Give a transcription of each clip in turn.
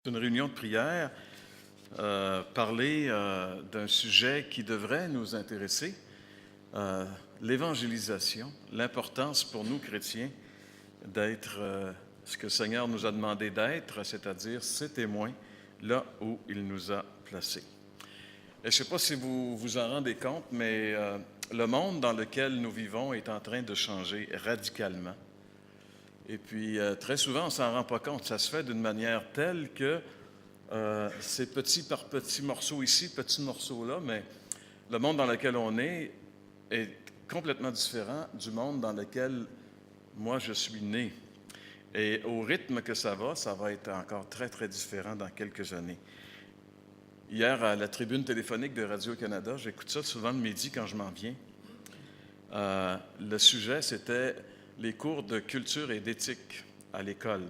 une réunion de prière, parler d'un sujet qui devrait nous intéresser, l'évangélisation, l'importance pour nous chrétiens d'être ce que le Seigneur nous a demandé d'être, c'est-à-dire ses témoins là où il nous a placés. Et je ne sais pas si vous vous en rendez compte, mais le monde dans lequel nous vivons est en train de changer radicalement. Et puis, très souvent, on ne s'en rend pas compte. Ça se fait d'une manière telle que c'est petit par petit morceau ici, petit morceau là, mais le monde dans lequel on est complètement différent du monde dans lequel moi je suis né. Et au rythme que ça va être encore très, très différent dans quelques années. Hier, à la tribune téléphonique de Radio-Canada, j'écoute ça souvent le midi quand je m'en viens. Le sujet, c'était les cours de culture et d'éthique à l'école.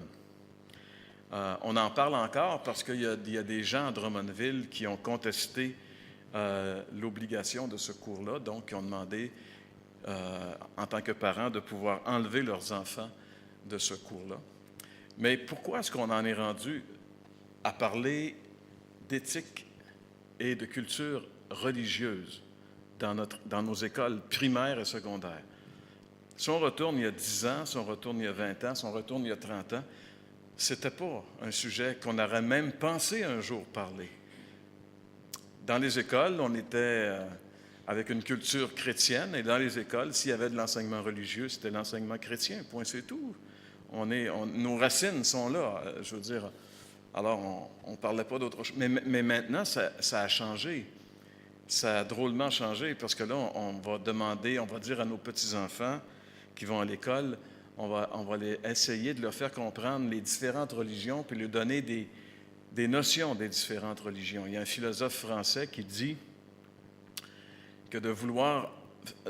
On en parle encore parce qu'il y a des gens à Drummondville qui ont contesté l'obligation de ce cours-là, donc qui ont demandé, en tant que parents, de pouvoir enlever leurs enfants de ce cours-là. Mais pourquoi est-ce qu'on en est rendu à parler d'éthique et de culture religieuse dans nos écoles primaires et secondaires? Si on retourne il y a 10 ans, si on retourne il y a 20 ans, si on retourne il y a 30 ans, ce n'était pas un sujet qu'on aurait même pensé un jour parler. Dans les écoles, on était avec une culture chrétienne, et dans les écoles, s'il y avait de l'enseignement religieux, c'était l'enseignement chrétien, point, c'est tout. Nos racines sont là, je veux dire. Alors, on ne parlait pas d'autre chose. Mais maintenant, ça a changé. Ça a drôlement changé, parce que là, on va dire à nos petits-enfants qui vont à l'école, on va essayer de leur faire comprendre les différentes religions, puis leur donner des notions des différentes religions. Il y a un philosophe français qui dit que de vouloir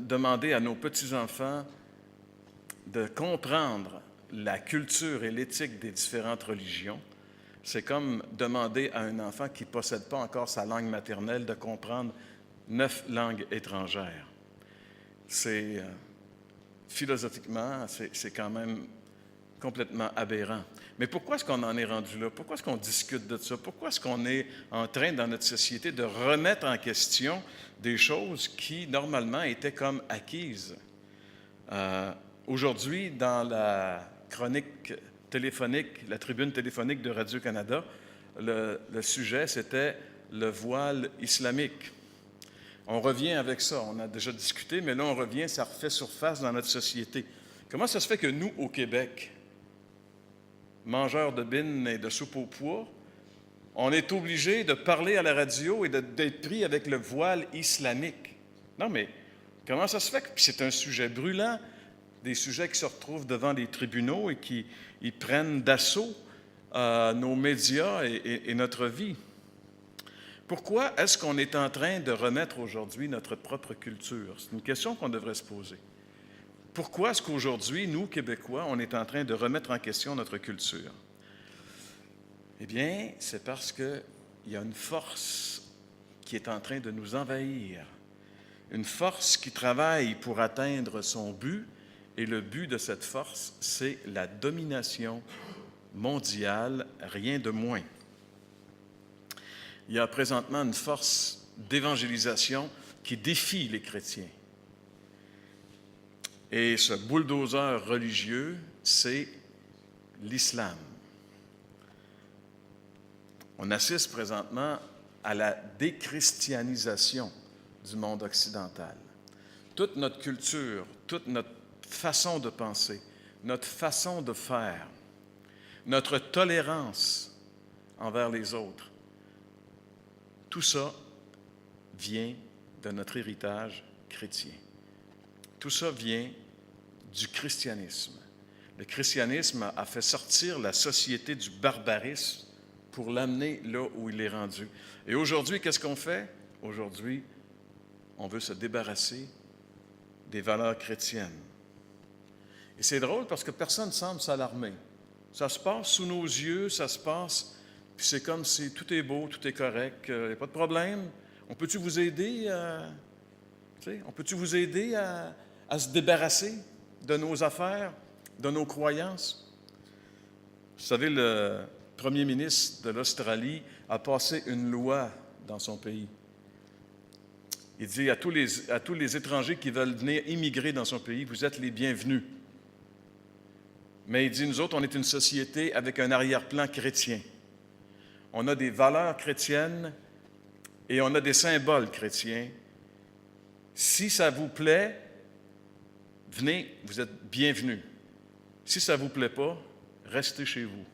demander à nos petits-enfants de comprendre la culture et l'éthique des différentes religions, c'est comme demander à un enfant qui ne possède pas encore sa langue maternelle de comprendre 9 langues étrangères. Philosophiquement, c'est quand même complètement aberrant. Mais pourquoi est-ce qu'on en est rendu là? Pourquoi est-ce qu'on discute de ça? Pourquoi est-ce qu'on est en train, dans notre société, de remettre en question des choses qui, normalement, étaient comme acquises? Aujourd'hui, dans la chronique téléphonique, la tribune téléphonique de Radio-Canada, le sujet, c'était le voile islamique. On revient avec ça, on a déjà discuté, mais là, on revient, ça refait surface dans notre société. Comment ça se fait que nous, au Québec, mangeurs de bines et de soupe aux pois, on est obligé de parler à la radio et d'être pris avec le voile islamique? Non, mais comment ça se fait que c'est un sujet brûlant, des sujets qui se retrouvent devant les tribunaux et qui prennent d'assaut nos médias et notre vie? Pourquoi est-ce qu'on est en train de remettre aujourd'hui notre propre culture? C'est une question qu'on devrait se poser. Pourquoi est-ce qu'aujourd'hui, nous, Québécois, on est en train de remettre en question notre culture? Eh bien, c'est parce qu'il y a une force qui est en train de nous envahir. Une force qui travaille pour atteindre son but, et le but de cette force, c'est la domination mondiale, rien de moins. Il y a présentement une force d'évangélisation qui défie les chrétiens. Et ce bulldozer religieux, c'est l'islam. On assiste présentement à la déchristianisation du monde occidental. Toute notre culture, toute notre façon de penser, notre façon de faire, notre tolérance envers les autres, tout ça vient de notre héritage chrétien. Tout ça vient du christianisme. Le christianisme a fait sortir la société du barbarisme pour l'amener là où il est rendu. Et aujourd'hui, qu'est-ce qu'on fait? Aujourd'hui, on veut se débarrasser des valeurs chrétiennes. Et c'est drôle parce que personne ne semble s'alarmer. Ça se passe sous nos yeux, ça se passe... Puis c'est comme si tout est beau, tout est correct, il n'y a pas de problème. On peut-tu vous aider à se débarrasser de nos affaires, de nos croyances? Vous savez, le premier ministre de l'Australie a passé une loi dans son pays. Il dit à tous les étrangers qui veulent venir immigrer dans son pays, vous êtes les bienvenus. Mais il dit, nous autres, on est une société avec un arrière-plan chrétien. On a des valeurs chrétiennes et on a des symboles chrétiens. Si ça vous plaît, venez, vous êtes bienvenus. Si ça ne vous plaît pas, restez chez vous.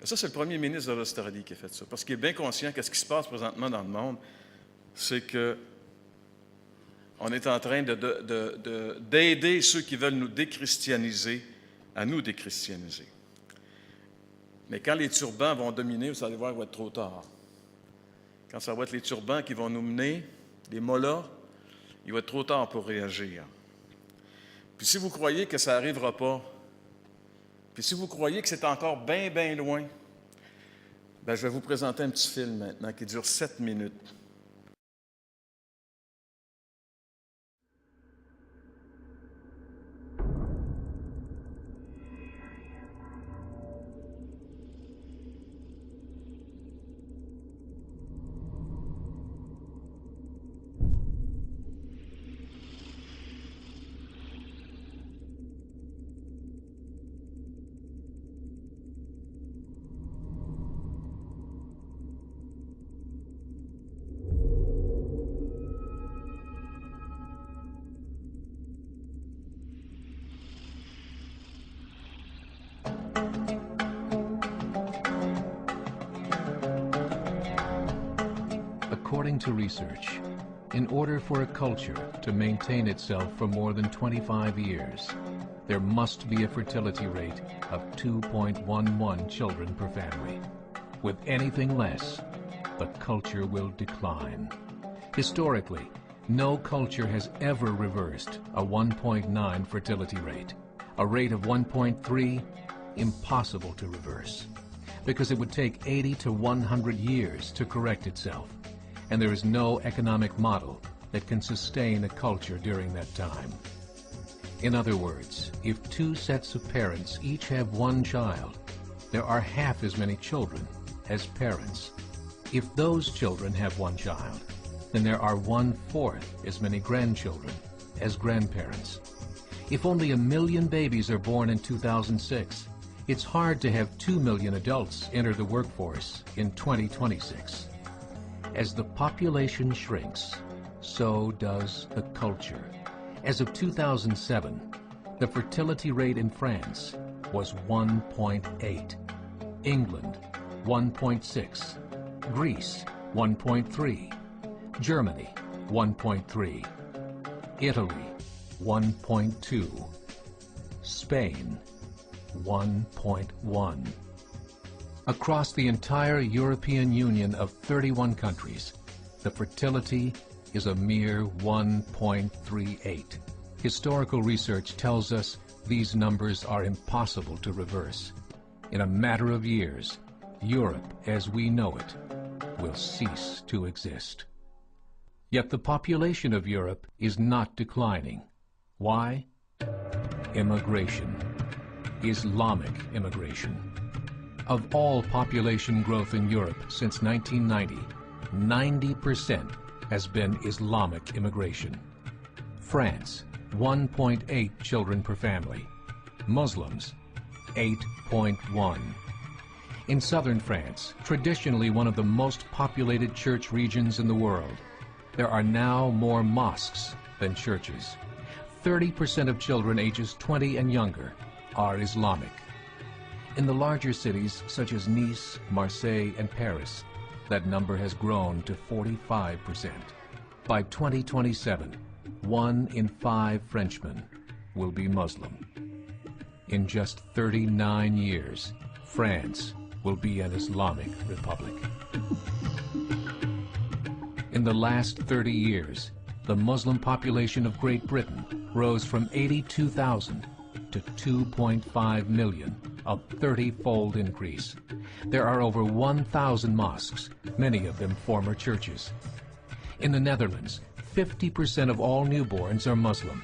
Et ça, c'est le premier ministre de l'Australie qui a fait ça, parce qu'il est bien conscient que ce qui se passe présentement dans le monde, c'est que on est en train d'aider ceux qui veulent nous déchristianiser à nous déchristianiser. Mais quand les turbans vont dominer, vous allez voir, il va être trop tard. Quand ça va être les turbans qui vont nous mener, les mollahs, il va être trop tard pour réagir. Puis si vous croyez que ça n'arrivera pas, puis si vous croyez que c'est encore bien, bien loin, bien, je vais vous présenter un petit film maintenant qui dure 7 minutes. According to research, in order for a culture to maintain itself for more than 25 years, there must be a fertility rate of 2.11 children per family. With anything less, the culture will decline. Historically, no culture has ever reversed a 1.9 fertility rate. A rate of 1.3, impossible to reverse, because it would take 80 to 100 years to correct itself. And there is no economic model that can sustain a culture during that time. In other words, if 2 sets of parents each have 1 child, there are half as many children as parents. If those children have 1 child, then there are 1/4 as many grandchildren as grandparents. If only 1 million babies are born in 2006, it's hard to have 2 million adults enter the workforce in 2026. As the population shrinks, so does the culture. As of 2007, the fertility rate in France was 1.8, England 1.6, Greece 1.3, Germany 1.3, Italy 1.2, Spain 1.1. Across the entire European Union of 31 countries, the fertility is a mere 1.38. Historical research tells us these numbers are impossible to reverse. In a matter of years, Europe as we know it will cease to exist. Yet the population of Europe is not declining. Why? Immigration. Islamic immigration. Of all population growth in Europe since 1990, 90% has been Islamic immigration. France, 1.8 children per family. Muslims, 8.1. In southern France, traditionally one of the most populated church regions in the world, there are now more mosques than churches. 30% of children ages 20 and younger are Islamic. In the larger cities such as Nice, Marseille, and Paris, that number has grown to 45%. By 2027, 1 in 5 Frenchmen will be Muslim. In just 39 years, France will be an Islamic republic. In the last 30 years, the Muslim population of Great Britain rose from 82,000 to 2.5 million, a 30-fold increase. There are over 1,000 mosques, many of them former churches. In the Netherlands, 50% of all newborns are Muslim,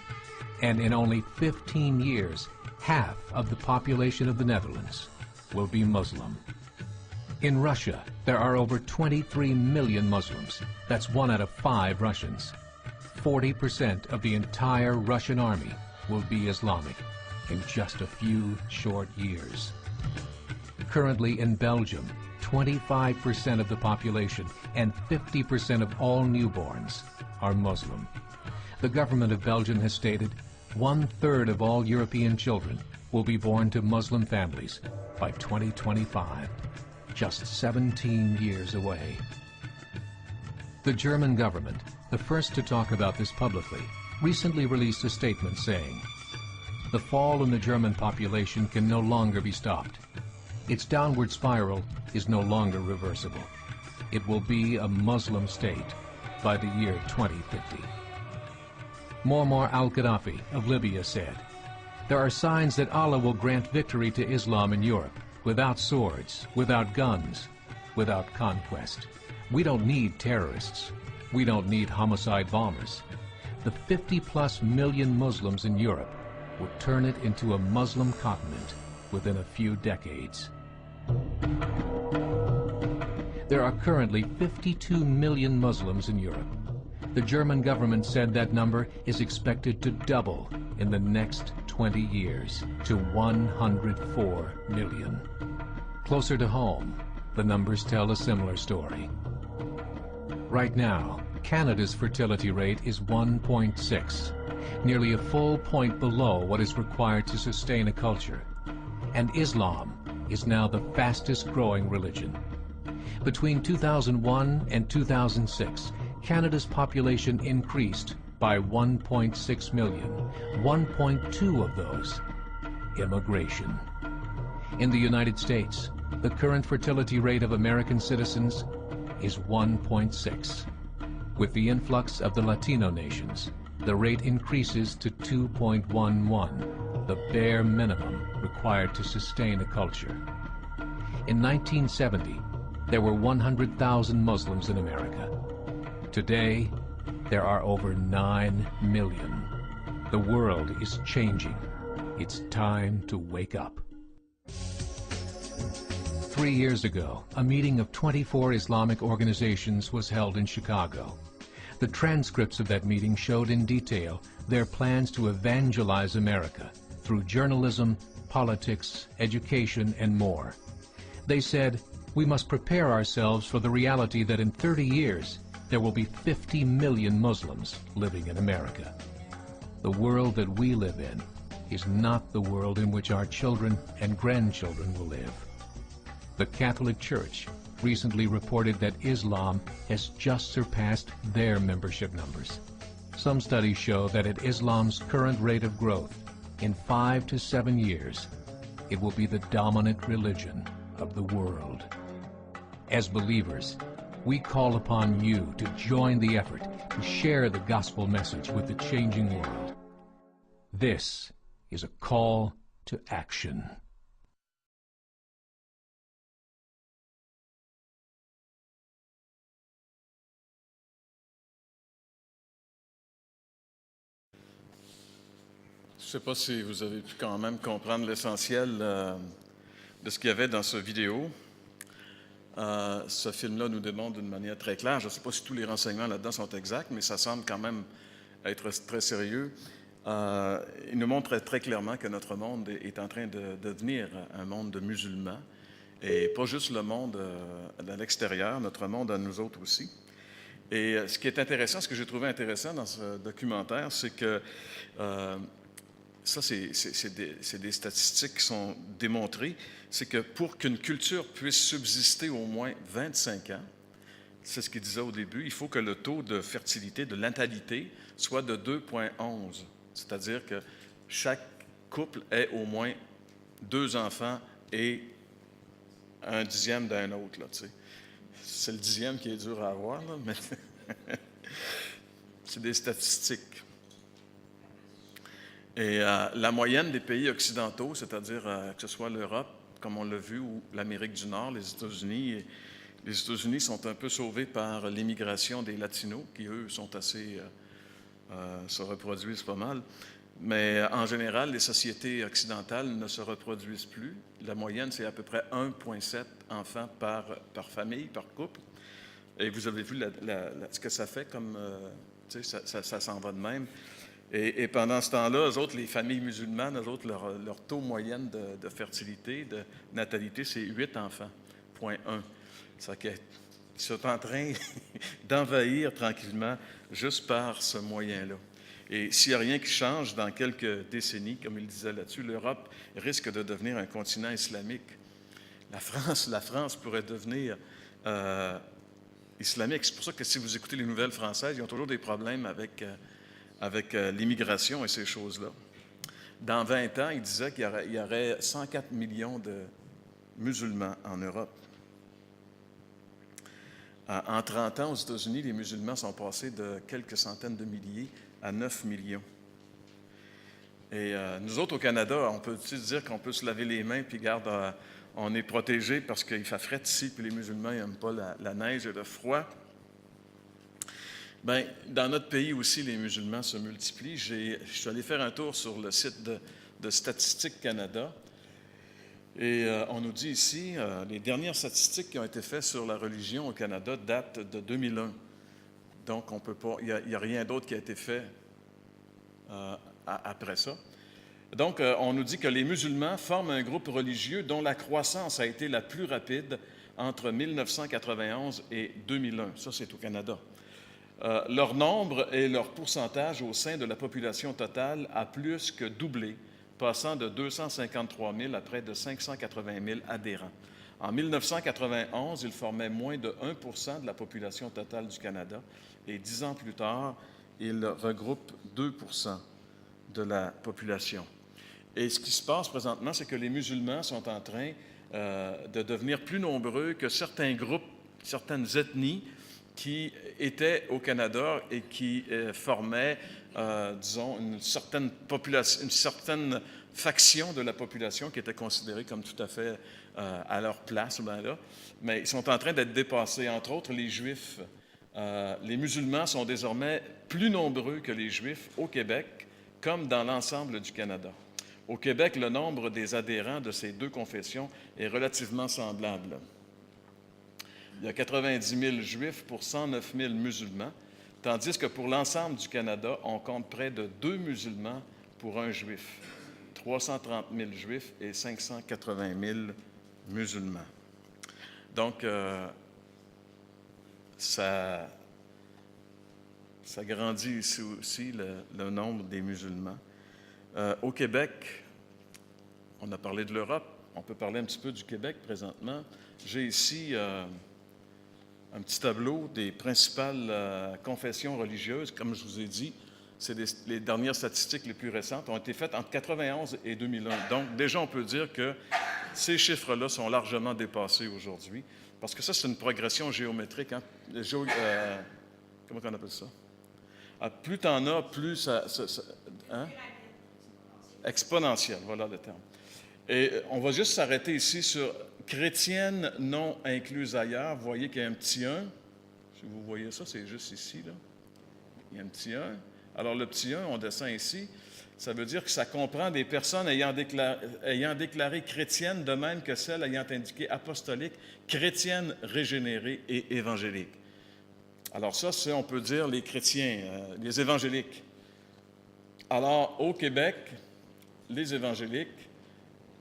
and in only 15 years, half of the population of the Netherlands will be Muslim. In Russia, there are over 23 million Muslims. That's 1 out of 5 Russians. 40% of the entire Russian army will be Islamic in just a few short years. Currently in Belgium, 25% of the population and 50% of all newborns are Muslim. The government of Belgium has stated 1/3 of all European children will be born to Muslim families by 2025, just 17 years away. The German government, the first to talk about this publicly, recently released a statement saying, "The fall in the German population can no longer be stopped. Its downward spiral is no longer reversible. It will be a Muslim state by the year 2050. Muammar al-Gaddafi of Libya said, "There are signs that Allah will grant victory to Islam in Europe, without swords, without guns, without conquest. We don't need terrorists. We don't need homicide bombers. The 50+ million Muslims in Europe will turn it into a Muslim continent within a few decades." There are currently 52 million Muslims in Europe. The German government said that number is expected to double in the next 20 years to 104 million. Closer to home, the numbers tell a similar story. Right now, Canada's fertility rate is 1.6, nearly a full point below what is required to sustain a culture. And Islam is now the fastest growing religion. Between 2001 and 2006, Canada's population increased by 1.6 million, 1.2 of those immigration. In the United States, the current fertility rate of American citizens is 1.6. With the influx of the Latino nations, the rate increases to 2.11, the bare minimum required to sustain a culture. In 1970, there were 100,000 Muslims in America. Today, there are over 9 million. The world is changing. It's time to wake up. 3 years ago, a meeting of 24 Islamic organizations was held in Chicago. The transcripts of that meeting showed in detail their plans to evangelize America through journalism, politics, education, and more. They said, "We must prepare ourselves for the reality that in 30 years, there will be 50 million Muslims living in America. The world that we live in is not the world in which our children and grandchildren will live." The Catholic Church recently reported that Islam has just surpassed their membership numbers. Some studies show that at Islam's current rate of growth, in 5 to 7 years, it will be the dominant religion of the world. As believers, we call upon you to join the effort to share the gospel message with the changing world. This is a call to action. Je ne sais pas si vous avez pu quand même comprendre l'essentiel de ce qu'il y avait dans cette vidéo. Ce film-là nous démontre d'une manière très claire. Je ne sais pas si tous les renseignements là-dedans sont exacts, mais ça semble quand même être très sérieux. Il nous montre très clairement que notre monde est en train de devenir un monde de musulmans, et pas juste le monde à l'extérieur, notre monde à nous autres aussi. Et ce qui est intéressant, ce que j'ai trouvé intéressant dans ce documentaire, c'est que ça, c'est des statistiques qui sont démontrées, c'est que pour qu'une culture puisse subsister au moins 25 ans, c'est ce qu'il disait au début, il faut que le taux de fertilité, de natalité, soit de 2,11. C'est-à-dire que chaque couple ait au moins 2 enfants et un dixième d'un autre. Là, tu sais. C'est le dixième qui est dur à avoir, là, mais c'est des statistiques. Et la moyenne des pays occidentaux, c'est-à-dire que ce soit l'Europe, comme on l'a vu, ou l'Amérique du Nord, les États-Unis sont un peu sauvés par l'immigration des Latinos, qui, eux, sont assez... se reproduisent pas mal. Mais en général, les sociétés occidentales ne se reproduisent plus. La moyenne, c'est à peu près 1,7 enfants par famille, par couple. Et vous avez vu ce que ça fait comme... ça s'en va de même. Et pendant ce temps-là, eux autres, les familles musulmanes, eux autres, leur taux moyen de fertilité, de natalité, c'est 8 enfants, 0,1. Ça qu'ils sont en train d'envahir tranquillement juste par ce moyen-là. Et s'il n'y a rien qui change dans quelques décennies, comme il disait là-dessus, l'Europe risque de devenir un continent islamique. La France pourrait devenir islamique. C'est pour ça que si vous écoutez les nouvelles françaises, ils ont toujours des problèmes avec l'immigration et ces choses-là. Dans 20 ans, il disait qu'il y aurait 104 millions de musulmans en Europe. En 30 ans, aux États-Unis, les musulmans sont passés de quelques centaines de milliers à 9 millions. Et nous autres, au Canada, on peut dire qu'on peut se laver les mains, puis garde, on est protégés parce qu'il fait frais ici, puis les musulmans n'aiment pas la neige et le froid. Bien, dans notre pays aussi, les musulmans se multiplient. Je suis allé faire un tour sur le site de Statistique Canada. Et on nous dit ici, les dernières statistiques qui ont été faites sur la religion au Canada datent de 2001. Donc, on peut pas, il n'y a rien d'autre qui a été fait après ça. Donc, on nous dit que les musulmans forment un groupe religieux dont la croissance a été la plus rapide entre 1991 et 2001. Ça, c'est au Canada. Leur nombre et leur pourcentage au sein de la population totale a plus que doublé, passant de 253 000 à près de 580 000 adhérents. En 1991, ils formaient moins de 1 % de la population totale du Canada et 10 ans plus tard, ils regroupent 2 % de la population. Et ce qui se passe présentement, c'est que les musulmans sont en train de devenir plus nombreux que certains groupes, certaines ethnies qui étaient au Canada et qui formaient, disons, une certaine population, une certaine faction de la population qui était considérée comme tout à fait à leur place. Ben là. Mais ils sont en train d'être dépassés, entre autres les Juifs. Les musulmans sont désormais plus nombreux que les Juifs au Québec, comme dans l'ensemble du Canada. Au Québec, le nombre des adhérents de ces deux confessions est relativement semblable. Il y a 90 000 Juifs pour 109 000 musulmans, tandis que pour l'ensemble du Canada, on compte près de 2 musulmans pour un Juif, 330 000 Juifs et 580 000 musulmans. Donc, ça grandit ici aussi le nombre des musulmans. Au Québec, on a parlé de l'Europe, on peut parler un petit peu du Québec présentement. J'ai ici un petit tableau des principales confessions religieuses. Comme je vous ai dit, c'est les dernières statistiques les plus récentes ont été faites entre 1991 et 2001. Donc, déjà, on peut dire que ces chiffres-là sont largement dépassés aujourd'hui, parce que ça, c'est une progression géométrique. Hein? Comment on appelle ça? Plus tu en as, plus ça hein? Exponentielle, voilà le terme. Et on va juste s'arrêter ici sur chrétienne non incluse ailleurs. Vous voyez qu'il y a un petit 1. Si vous voyez ça, c'est juste ici, là. Il y a un petit 1. Alors, le petit 1, on descend ici. Ça veut dire que ça comprend des personnes ayant déclaré chrétiennes, de même que celles ayant indiqué apostolique, chrétiennes régénérées et évangéliques. Alors ça, c'est, on peut dire, les chrétiens, les évangéliques. Alors, au Québec, les évangéliques,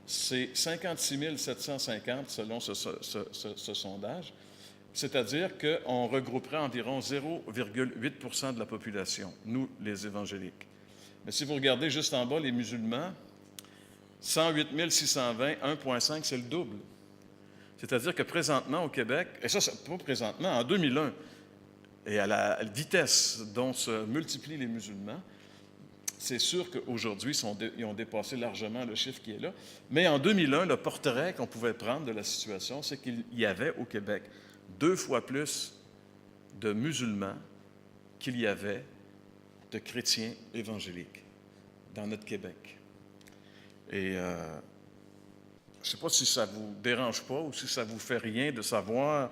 c'est 56 750 selon ce sondage, c'est-à-dire qu'on regrouperait environ 0,8 % de la population, nous, les évangéliques. Mais si vous regardez juste en bas, les musulmans, 108 620, 1,5, c'est le double. C'est-à-dire que présentement au Québec, et ça, c'est pas présentement, en 2001, et à la vitesse dont se multiplient les musulmans, c'est sûr qu'aujourd'hui, ils ont dépassé largement le chiffre qui est là. Mais en 2001, le portrait qu'on pouvait prendre de la situation, c'est qu'il y avait au Québec 2 fois plus de musulmans qu'il y avait de chrétiens évangéliques dans notre Québec. Et je ne sais pas si ça ne vous dérange pas ou si ça ne vous fait rien de savoir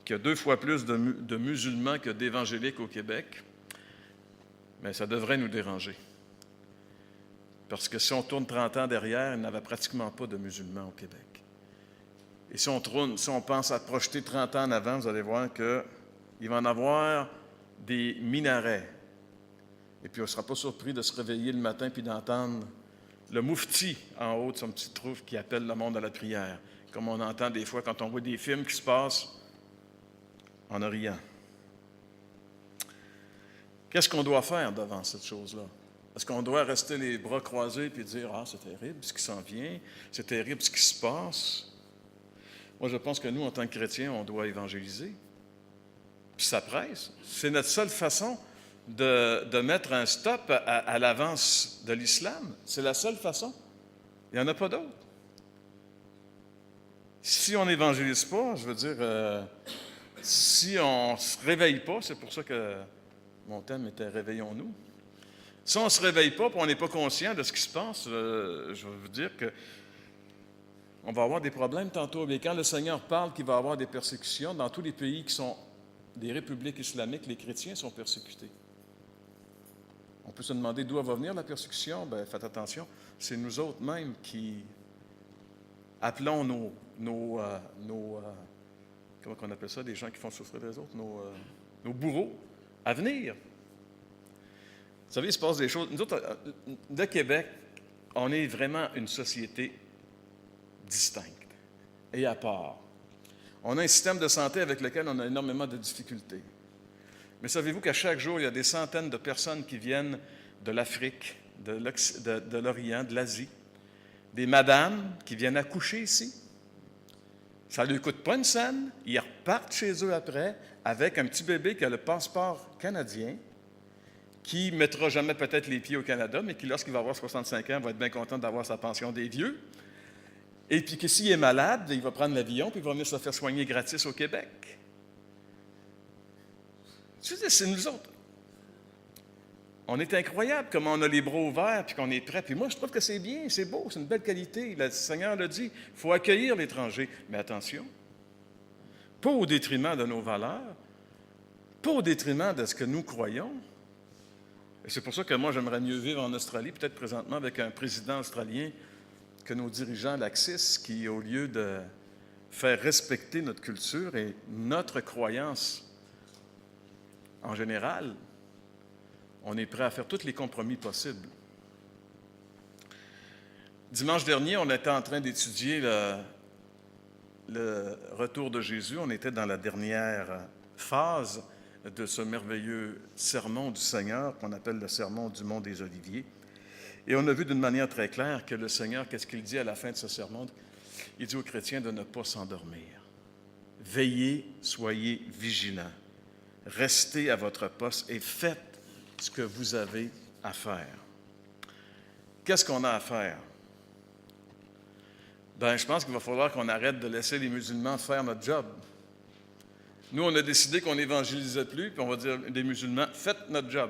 qu'il y a 2 fois plus de musulmans que d'évangéliques au Québec, mais ça devrait nous déranger. Parce que si on tourne 30 ans derrière, il n'y avait pratiquement pas de musulmans au Québec. Et si on pense à projeter 30 ans en avant, vous allez voir qu'il va en avoir des minarets. Et puis on ne sera pas surpris de se réveiller le matin puis d'entendre le moufti en haut de son petit trou qui appelle le monde à la prière, comme on entend des fois quand on voit des films qui se passent en Orient. Qu'est-ce qu'on doit faire devant cette chose-là? Est-ce qu'on doit rester les bras croisés et dire « Ah, c'est terrible ce qui s'en vient, c'est terrible ce qui se passe ». Moi, je pense que nous, en tant que chrétiens, on doit évangéliser. Puis ça presse. C'est notre seule façon de mettre un stop à l'avance de l'islam. C'est la seule façon. Il n'y en a pas d'autre. Si on n'évangélise pas, je veux dire, si on ne se réveille pas, c'est pour ça que mon thème était « Réveillons-nous ». Si on ne se réveille pas et on n'est pas conscient de ce qui se passe, je vais vous dire que on va avoir des problèmes tantôt. Mais quand le Seigneur parle qu'il va y avoir des persécutions, dans tous les pays qui sont des républiques islamiques, les chrétiens sont persécutés. On peut se demander d'où va venir la persécution. Bien, faites attention, c'est nous autres mêmes qui appelons comment on appelle ça, des gens qui font souffrir les autres, nos bourreaux à venir. Vous savez, il se passe des choses. Nous autres, de Québec, on est vraiment une société distincte et à part. On a un système de santé avec lequel on a énormément de difficultés. Mais savez-vous qu'à chaque jour, il y a des centaines de personnes qui viennent de l'Afrique, de l'Orient, de l'Asie, des madames qui viennent accoucher ici. Ça ne leur coûte pas une scène. Ils repartent chez eux après avec un petit bébé qui a le passeport canadien, qui ne mettra jamais peut-être les pieds au Canada, mais qui, lorsqu'il va avoir 65 ans, va être bien content d'avoir sa pension des vieux. Et puis que s'il est malade, il va prendre l'avion puis il va venir se faire soigner gratis au Québec. C'est nous autres. On est incroyable comment on a les bras ouverts puis qu'on est prêt. Puis moi, je trouve que c'est bien, c'est beau, c'est une belle qualité. Le Seigneur l'a dit, il faut accueillir l'étranger. Mais attention, pas au détriment de nos valeurs, pas au détriment de ce que nous croyons. Et c'est pour ça que moi, j'aimerais mieux vivre en Australie, peut-être présentement avec un président australien, que nos dirigeants laxistes qui, au lieu de faire respecter notre culture et notre croyance en général, on est prêt à faire tous les compromis possibles. Dimanche dernier, on était en train d'étudier le retour de Jésus. On était dans la dernière phase de ce merveilleux sermon du Seigneur qu'on appelle le sermon du Mont des Oliviers. Et on a vu d'une manière très claire que le Seigneur, qu'est-ce qu'il dit à la fin de ce sermon? Il dit aux chrétiens de ne pas s'endormir. Veillez, soyez vigilants. Restez à votre poste et faites ce que vous avez à faire. Qu'est-ce qu'on a à faire? Bien, je pense qu'il va falloir qu'on arrête de laisser les musulmans faire notre job. Nous, on a décidé qu'on n'évangélisait plus, puis on va dire des musulmans, faites notre job.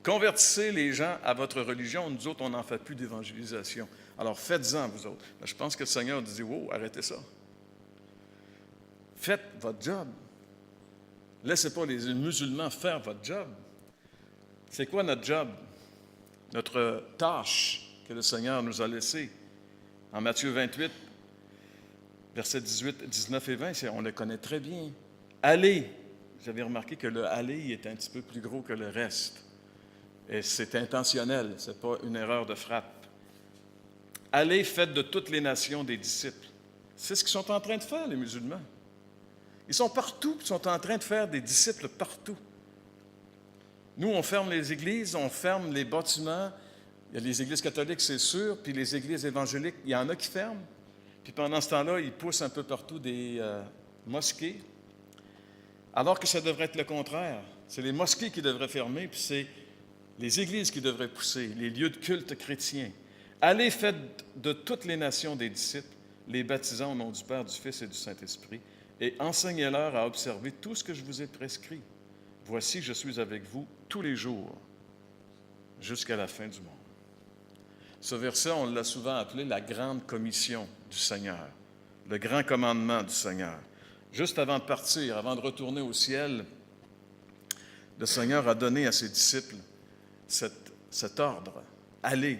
Convertissez les gens à votre religion. Nous autres, on n'en fait plus d'évangélisation. Alors, faites-en, vous autres. Je pense que le Seigneur dit, wow, arrêtez ça. Faites votre job. Laissez pas les musulmans faire votre job. C'est quoi notre job? Notre tâche que le Seigneur nous a laissée. En Matthieu 28, versets 18, 19 et 20, on le connaît très bien. Allez. J'avais remarqué que le « aller » est un petit peu plus gros que le reste. Et c'est intentionnel, ce n'est pas une erreur de frappe. Allez, faites de toutes les nations des disciples. C'est ce qu'ils sont en train de faire, les musulmans. Ils sont partout, ils sont en train de faire des disciples partout. Nous, on ferme les églises, on ferme les bâtiments. Il y a les églises catholiques, c'est sûr, puis les églises évangéliques, il y en a qui ferment. Puis pendant ce temps-là, ils poussent un peu partout des mosquées. Alors que ça devrait être le contraire. C'est les mosquées qui devraient fermer, puis c'est les églises qui devraient pousser, les lieux de culte chrétiens. Allez, faites de toutes les nations des disciples, les baptisant au nom du Père, du Fils et du Saint-Esprit, et enseignez-leur à observer tout ce que je vous ai prescrit. Voici, je suis avec vous tous les jours, jusqu'à la fin du monde. Ce verset, on l'a souvent appelé la grande commission du Seigneur, le grand commandement du Seigneur. Juste avant de partir, avant de retourner au ciel, le Seigneur a donné à ses disciples cet ordre. Allez.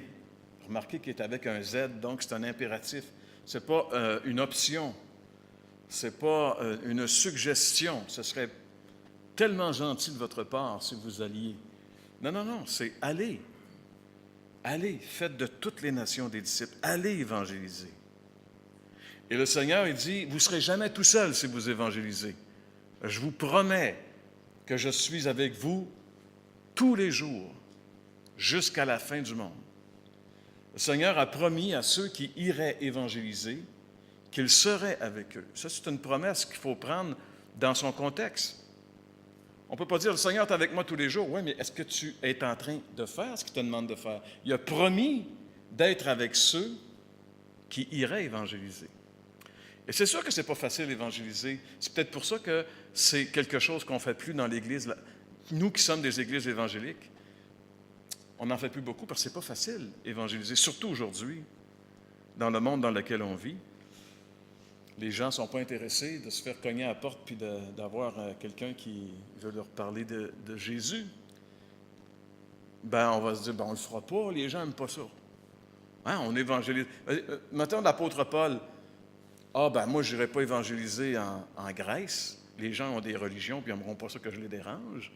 remarquez qu'il est avec un Z, donc c'est un impératif. Ce n'est pas une option. Ce n'est pas une suggestion. Ce serait tellement gentil de votre part si vous alliez. Non, non, non, c'est allez. Allez, faites de toutes les nations des disciples. Allez évangéliser. Et le Seigneur, il dit, vous ne serez jamais tout seul si vous évangélisez. Je vous promets que je suis avec vous tous les jours, jusqu'à la fin du monde. Le Seigneur a promis à ceux qui iraient évangéliser qu'il serait avec eux. Ça, c'est une promesse qu'il faut prendre dans son contexte. On ne peut pas dire, le Seigneur est avec moi tous les jours. Oui, mais est-ce que tu es en train de faire ce qu'il te demande de faire? Il a promis d'être avec ceux qui iraient évangéliser. Et c'est sûr que ce n'est pas facile d'évangéliser. C'est peut-être pour ça que c'est quelque chose qu'on ne fait plus dans l'Église. Nous qui sommes des églises évangéliques, on n'en fait plus beaucoup parce que ce n'est pas facile d'évangéliser, surtout aujourd'hui, dans le monde dans lequel on vit. Les gens ne sont pas intéressés de se faire cogner à la porte puis d'avoir quelqu'un qui veut leur parler de Jésus. On va se dire, on ne le fera pas, les gens n'aiment pas ça. Hein, on évangélise. Mettons l'apôtre Paul, moi, je n'irai pas évangéliser en Grèce. Les gens ont des religions puis ils n'aimeront pas ça que je les dérange.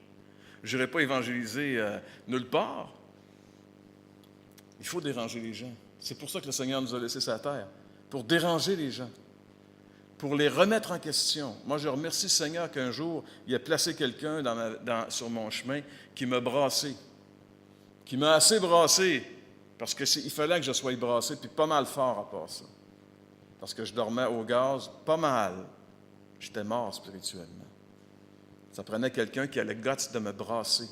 Je n'irai pas évangéliser nulle part. Il faut déranger les gens. C'est pour ça que le Seigneur nous a laissé sa terre, pour déranger les gens, pour les remettre en question. Moi, je remercie le Seigneur qu'un jour, il a placé quelqu'un sur mon chemin qui m'a brassé, qui m'a assez brassé, parce qu'il fallait que je sois brassé, puis pas mal fort à part ça. Parce que je dormais au gaz, pas mal. J'étais mort spirituellement. Ça prenait quelqu'un qui a le guts de me brasser.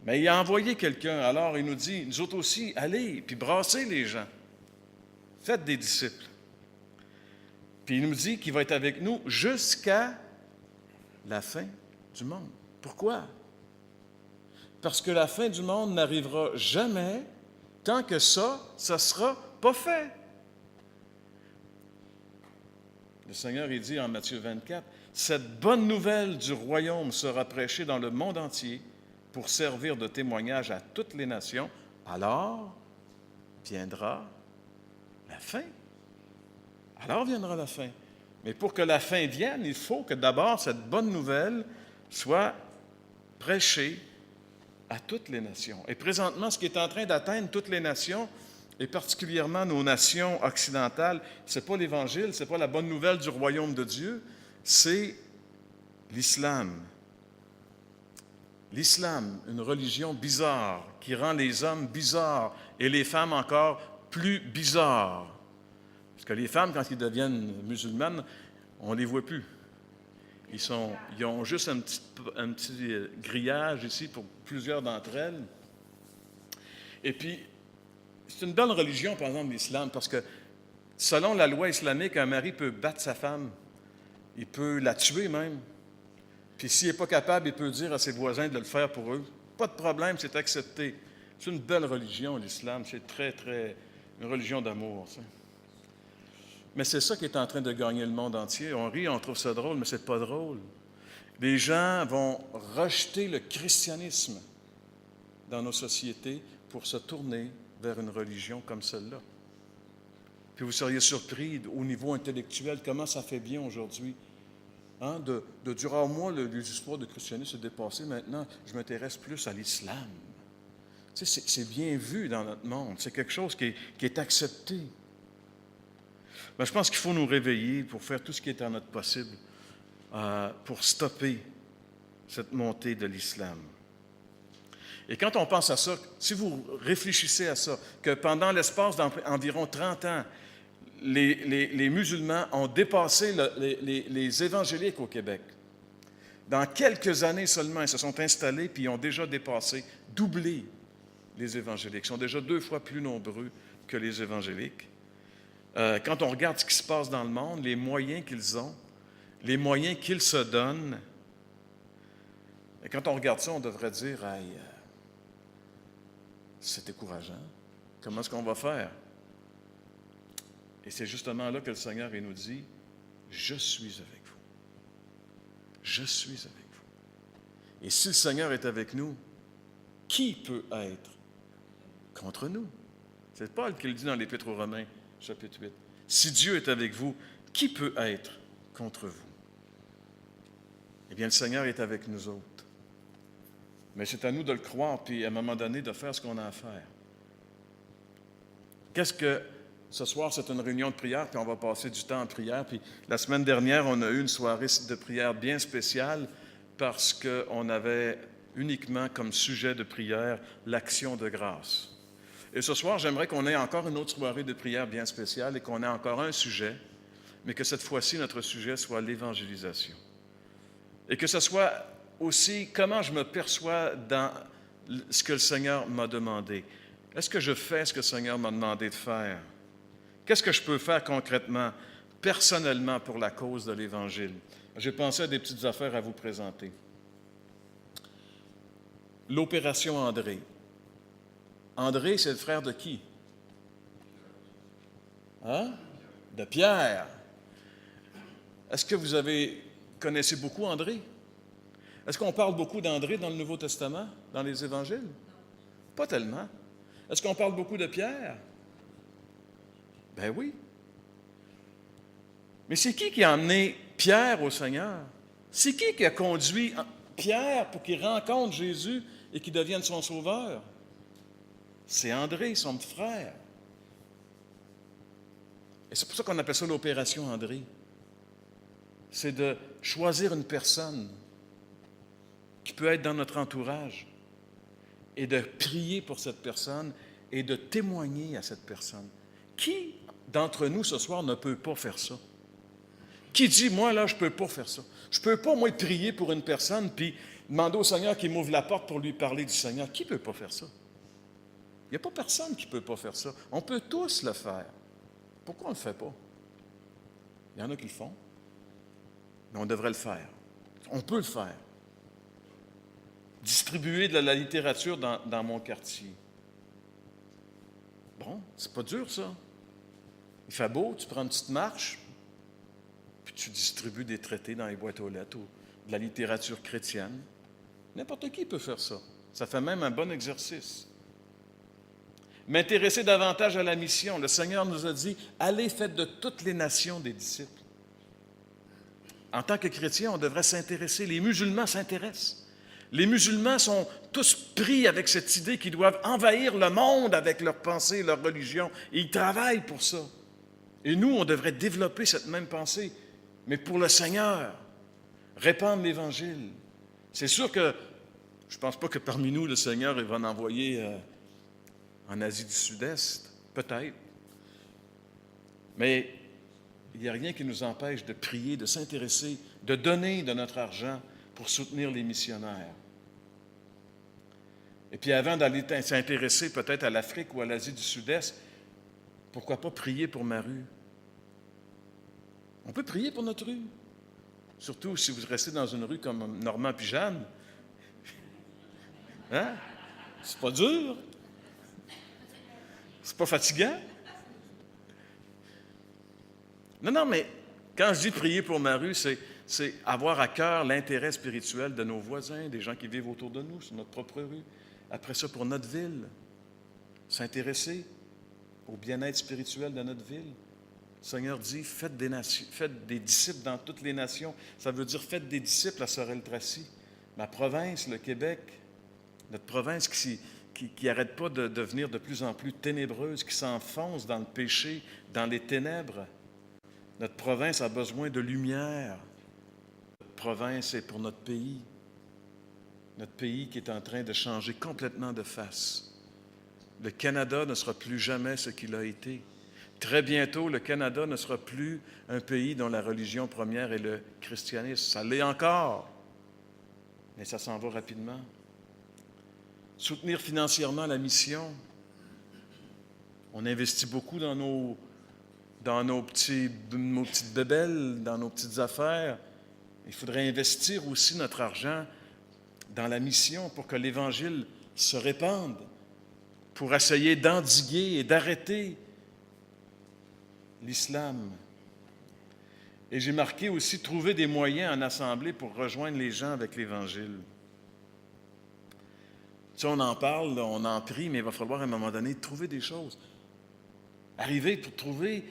Mais il a envoyé quelqu'un, alors il nous dit, nous autres aussi, allez, puis brassez les gens. Faites des disciples. Puis il nous dit qu'il va être avec nous jusqu'à la fin du monde. Pourquoi? Parce que la fin du monde n'arrivera jamais tant que ça ne sera pas fait. Le Seigneur, il dit en Matthieu 24, « Cette bonne nouvelle du royaume sera prêchée dans le monde entier pour servir de témoignage à toutes les nations. Alors viendra la fin. » Alors viendra la fin. Mais pour que la fin vienne, il faut que d'abord cette bonne nouvelle soit prêchée à toutes les nations. Et présentement, ce qui est en train d'atteindre toutes les nations, et particulièrement nos nations occidentales, ce n'est pas l'Évangile, ce n'est pas la bonne nouvelle du royaume de Dieu, c'est l'islam. L'islam, une religion bizarre qui rend les hommes bizarres et les femmes encore plus bizarres. Parce que les femmes, quand ils deviennent musulmanes, on ne les voit plus. Ils ont juste un petit grillage ici pour plusieurs d'entre elles. Et puis, c'est une belle religion, par exemple, l'islam, parce que selon la loi islamique, un mari peut battre sa femme. Il peut la tuer même. Puis s'il n'est pas capable, il peut dire à ses voisins de le faire pour eux. Pas de problème, c'est accepté. C'est une belle religion, l'islam. C'est une religion d'amour. Ça. Mais c'est ça qui est en train de gagner le monde entier. On rit, on trouve ça drôle, mais c'est pas drôle. Les gens vont rejeter le christianisme dans nos sociétés pour se tourner vers une religion comme celle-là. Puis vous seriez surpris au niveau intellectuel, comment ça fait bien aujourd'hui. Hein, de dire, moi, les histoires de christianisme, c'est dépassé. Maintenant, je m'intéresse plus à l'islam. Tu sais, c'est bien vu dans notre monde. C'est quelque chose qui est accepté. Mais je pense qu'il faut nous réveiller pour faire tout ce qui est en notre possible pour stopper cette montée de l'islam. Et quand on pense à ça, si vous réfléchissez à ça, que pendant l'espace d'environ 30 ans, les musulmans ont dépassé les évangéliques au Québec. Dans quelques années seulement, ils se sont installés puis ils ont déjà dépassé, doublé les évangéliques. Ils sont déjà 2 fois plus nombreux que les évangéliques. Quand on regarde ce qui se passe dans le monde, les moyens qu'ils ont, les moyens qu'ils se donnent, et quand on regarde ça, on devrait dire, c'est décourageant. Comment est-ce qu'on va faire? Et c'est justement là que le Seigneur il nous dit, je suis avec vous. Je suis avec vous. Et si le Seigneur est avec nous, qui peut être contre nous? C'est Paul qui le dit dans l'Épître aux Romains, chapitre 8. Si Dieu est avec vous, qui peut être contre vous? Eh bien, le Seigneur est avec nous autres. Mais c'est à nous de le croire, puis à un moment donné, de faire ce qu'on a à faire. Qu'est-ce que ce soir, c'est une réunion de prière, puis on va passer du temps en prière. Puis la semaine dernière, on a eu une soirée de prière bien spéciale parce qu'on avait uniquement comme sujet de prière l'action de grâce. Et ce soir, j'aimerais qu'on ait encore une autre soirée de prière bien spéciale et qu'on ait encore un sujet, mais que cette fois-ci, notre sujet soit l'évangélisation. Et que ce soit aussi comment je me perçois dans ce que le Seigneur m'a demandé. Est-ce que je fais ce que le Seigneur m'a demandé de faire? Qu'est-ce que je peux faire concrètement, personnellement, pour la cause de l'Évangile? J'ai pensé à des petites affaires à vous présenter. L'opération André. André, c'est le frère de qui? Hein? De Pierre. Est-ce que vous connaissez beaucoup André? Est-ce qu'on parle beaucoup d'André dans le Nouveau Testament, dans les Évangiles? Pas tellement. Est-ce qu'on parle beaucoup de Pierre? Ben oui. Mais c'est qui a emmené Pierre au Seigneur? C'est qui a conduit Pierre pour qu'il rencontre Jésus et qu'il devienne son sauveur? C'est André, son petit frère. Et c'est pour ça qu'on appelle ça l'opération André. C'est de choisir une personne qui peut être dans notre entourage et de prier pour cette personne et de témoigner à cette personne. Qui d'entre nous ce soir ne peut pas faire ça? Qui dit, moi là, je ne peux pas faire ça? Je ne peux pas, moi, prier pour une personne puis demander au Seigneur qu'il m'ouvre la porte pour lui parler du Seigneur. Qui ne peut pas faire ça? Il n'y a pas personne qui ne peut pas faire ça. On peut tous le faire. Pourquoi on ne le fait pas? Il y en a qui le font, mais on devrait le faire. On peut le faire. Distribuer de la littérature dans mon quartier. Bon, c'est pas dur, ça. Il fait beau, tu prends une petite marche, puis tu distribues des traités dans les boîtes aux lettres ou de la littérature chrétienne. N'importe qui peut faire ça. Ça fait même un bon exercice. M'intéresser davantage à la mission. Le Seigneur nous a dit, allez, faites de toutes les nations des disciples. En tant que chrétiens, on devrait s'intéresser. Les musulmans s'intéressent. Les musulmans sont tous pris avec cette idée qu'ils doivent envahir le monde avec leurs pensées, leur religion. Et ils travaillent pour ça. Et nous, on devrait développer cette même pensée, mais pour le Seigneur, répandre l'Évangile. C'est sûr que je ne pense pas que parmi nous, le Seigneur il va en envoyer en Asie du Sud-Est, peut-être. Mais il n'y a rien qui nous empêche de prier, de s'intéresser, de donner de notre argent pour soutenir les missionnaires. Et puis avant d'aller s'intéresser peut-être à l'Afrique ou à l'Asie du Sud-Est, pourquoi pas prier pour ma rue? On peut prier pour notre rue. Surtout si vous restez dans une rue comme Normand puis Jeanne. Hein? C'est pas dur. C'est pas fatigant. Non, mais quand je dis prier pour ma rue, c'est avoir à cœur l'intérêt spirituel de nos voisins, des gens qui vivent autour de nous, sur notre propre rue. Après ça, pour notre ville, s'intéresser au bien-être spirituel de notre ville. Le Seigneur dit, faites des disciples dans toutes les nations. Ça veut dire, faites des disciples à Sorel-Tracy. Ma province, le Québec, notre province qui n'arrête pas de devenir de plus en plus ténébreuse, qui s'enfonce dans le péché, dans les ténèbres. Notre province a besoin de lumière. Notre province est pour notre pays. Notre pays qui est en train de changer complètement de face. Le Canada ne sera plus jamais ce qu'il a été. Très bientôt, le Canada ne sera plus un pays dont la religion première est le christianisme. Ça l'est encore, mais ça s'en va rapidement. Soutenir financièrement la mission. On investit beaucoup dans nos petites bébelles, dans nos petites affaires. Il faudrait investir aussi notre argent dans la mission pour que l'Évangile se répande, pour essayer d'endiguer et d'arrêter l'islam. Et j'ai marqué aussi trouver des moyens en assemblée pour rejoindre les gens avec l'Évangile. Tu sais, on en parle, on en prie, mais il va falloir à un moment donné trouver des choses. Arriver pour trouver...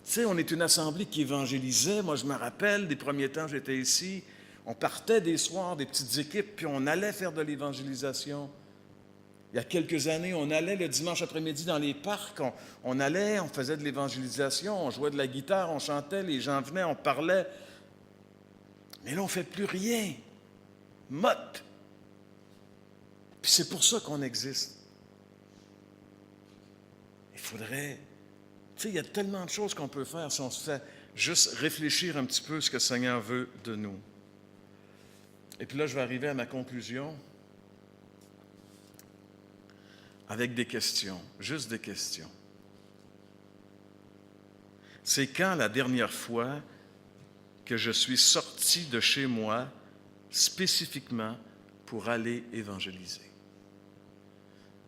Tu sais, on est une assemblée qui évangélisait. Moi, je me rappelle, des premiers temps, j'étais ici. On partait des soirs, des petites équipes, puis on allait faire de l'évangélisation. Il y a quelques années, on allait le dimanche après-midi dans les parcs. On allait, on faisait de l'évangélisation, on jouait de la guitare, on chantait, les gens venaient, on parlait. Mais là, on ne fait plus rien. Motte. Puis c'est pour ça qu'on existe. Il faudrait... Tu sais, il y a tellement de choses qu'on peut faire si on se fait juste réfléchir un petit peu à ce que le Seigneur veut de nous. Et puis là, je vais arriver à ma conclusion avec des questions, juste des questions. C'est quand la dernière fois que je suis sorti de chez moi spécifiquement pour aller évangéliser?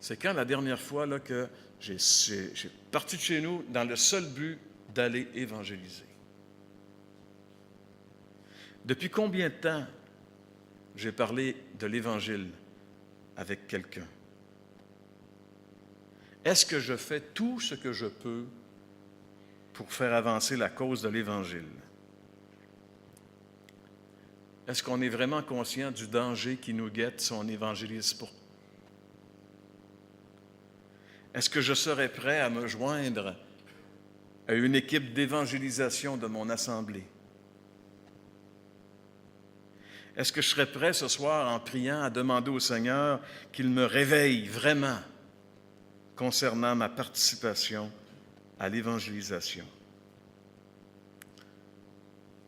C'est quand la dernière fois là, que j'ai parti de chez nous dans le seul but d'aller évangéliser? Depuis combien de temps j'ai parlé de l'Évangile avec quelqu'un? Est-ce que je fais tout ce que je peux pour faire avancer la cause de l'Évangile? Est-ce qu'on est vraiment conscient du danger qui nous guette si on n'évangélise pas? Est-ce que je serais prêt à me joindre à une équipe d'évangélisation de mon assemblée? Est-ce que je serais prêt ce soir, en priant, à demander au Seigneur qu'il me réveille vraiment concernant ma participation à l'évangélisation?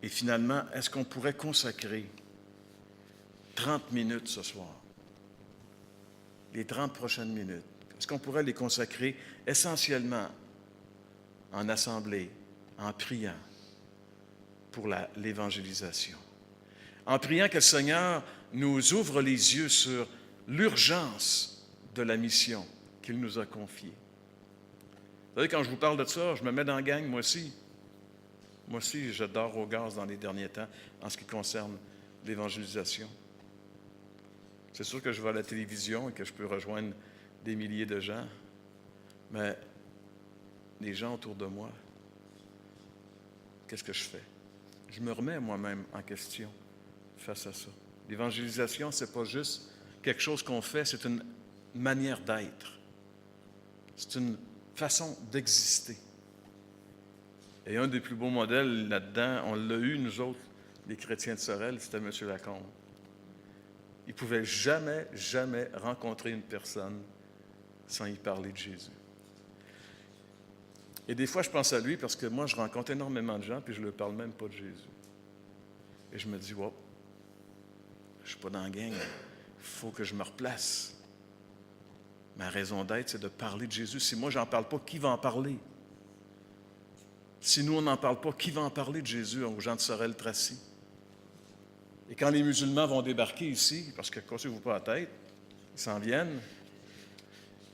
Et finalement, est-ce qu'on pourrait consacrer 30 minutes ce soir? Les 30 prochaines minutes. Est-ce qu'on pourrait les consacrer essentiellement en assemblée, en priant pour l'évangélisation? En priant que le Seigneur nous ouvre les yeux sur l'urgence de la mission qu'il nous a confiée. Vous savez, quand je vous parle de ça, je me mets dans la gang, moi aussi. Moi aussi, je dors au gaz dans les derniers temps en ce qui concerne l'évangélisation. C'est sûr que je vais à la télévision et que je peux rejoindre des milliers de gens, mais les gens autour de moi, qu'est-ce que je fais? Je me remets moi-même en question face à ça. L'évangélisation, ce n'est pas juste quelque chose qu'on fait, c'est une manière d'être. C'est une façon d'exister. Et un des plus beaux modèles là-dedans, on l'a eu, nous autres, les chrétiens de Sorel, c'était M. Lacombe. Il ne pouvait jamais, jamais rencontrer une personne sans y parler de Jésus. Et des fois, je pense à lui parce que moi, je rencontre énormément de gens puis je ne leur parle même pas de Jésus. Et je me dis, wow, je ne suis pas dans la gang, il faut que je me replace. Ma raison d'être, c'est de parler de Jésus. Si moi, je n'en parle pas, qui va en parler? Si nous, on n'en parle pas, qui va en parler de Jésus aux gens de Sorel-Tracy? Et quand les musulmans vont débarquer ici, parce que cassez-vous pas la tête, ils s'en viennent.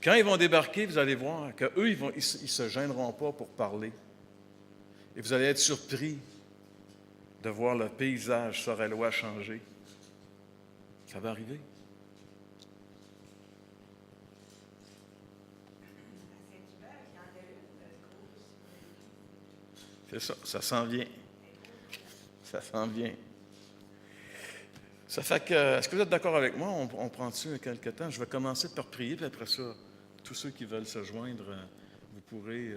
Quand ils vont débarquer, vous allez voir qu'eux, ils ne se gêneront pas pour parler. Et vous allez être surpris de voir le paysage sorellois changer. Ça va arriver. C'est ça, ça s'en vient. Ça s'en vient. Ça fait que, est-ce que vous êtes d'accord avec moi? On prend dessus quelques temps. Je vais commencer par prier, puis après ça, tous ceux qui veulent se joindre, vous pourrez...